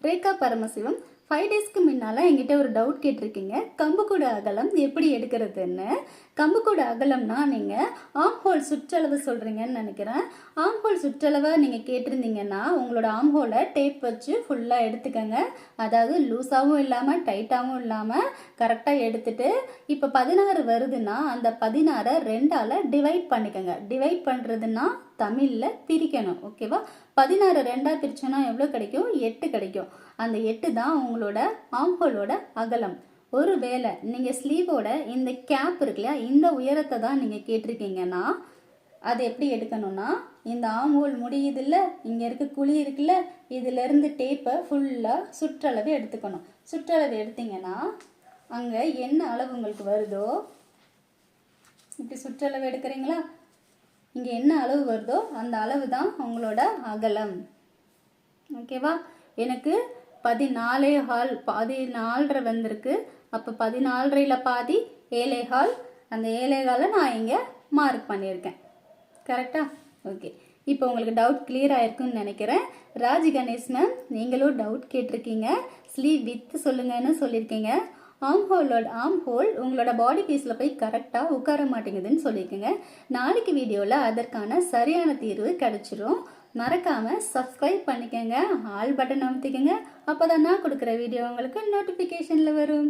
ரேகா பரமசிவம். 5 டேஸ்க்கு முன்னால் என்கிட்ட ஒரு டவுட் கேட்டிருக்கீங்க, கம்புக்கூட அகலம் எப்படி எடுக்கிறதுன்னு. கம்புக்கூட அகலம்னா நீங்கள் ஆம் ஹோல் சுற்றளவு சொல்கிறீங்கன்னு நினைக்கிறேன். ஆம் ஹோல் சுற்றளவை நீங்கள் கேட்டிருந்தீங்கன்னா உங்களோட ஆம் ஹோலை டேப் வச்சு ஃபுல்லாக எடுத்துக்கோங்க. அதாவது லூஸாகவும் இல்லாமல் டைட்டாகவும் இல்லாமல் கரெக்டாக எடுத்துட்டு, இப்போ 16 வருதுன்னா அந்த 16 2ஆல் டிவைட் பண்ணிக்கோங்க. டிவைட் பண்ணுறதுன்னா தமிழில் பிரிக்கணும். ஓகேவா? 16 2ஆக பிரிச்சோன்னா எவ்வளோ கிடைக்கும்? 8 கிடைக்கும். அந்த 8 தான் உங்களோட ஆம்ஹோலோட அகலம். ஒருவேளை நீங்கள் ஸ்லீவோட இந்த கேப் இருக்கு இல்லையா, இந்த உயரத்தை தான் நீங்கள் கேட்டிருக்கீங்கன்னா அது எப்படி எடுக்கணும்னா, இந்த ஆம்ஹோல் முடியுது இல்லை, இங்கே இருக்க குழி இருக்குல்ல, இதிலேருந்து டேப்பை ஃபுல்லாக சுற்றளவு எடுத்துக்கணும். சுற்றளவு எடுத்தீங்கன்னா அங்கே என்ன அளவு உங்களுக்கு வருதோ, இப்படி சுற்றளவு எடுக்கிறீங்களா, இங்கே என்ன அளவு வருதோ அந்த அளவு தான் உங்களோட அகலம். ஓகேவா? எனக்கு 14.5 14.5 வந்திருக்கு. அப்போ 14.5 பாதி 7.5. அந்த 7.5 நான் இங்கே மார்க் பண்ணியிருக்கேன். கரெக்டா? ஓகே. இப்போ உங்களுக்கு டவுட் கிளியர் ஆயிருக்குன்னு நினைக்கிறேன். ராஜி கணேஷ் மேம், நீங்களும் டவுட் கேட்டிருக்கீங்க. ஸ்லீவ் வித் சொல்லுங்கன்னு சொல்லியிருக்கீங்க. ஆம் ஹோல் உங்களோட பாடி பீஸில் போய் கரெக்டாக உட்கார மாட்டேங்குதுன்னு சொல்லியிருக்கீங்க. நாளைக்கு வீடியோவில் அதற்கான சரியான தீர்வு கிடைச்சிரும். மறக்காமல் சப்ஸ்கிரைப் பண்ணிக்கோங்க, ஆல் பட்டன் அமுத்திக்கோங்க. அப்போ தான் நான் கொடுக்குற வீடியோ உங்களுக்கு நோட்டிஃபிகேஷனில் வரும்.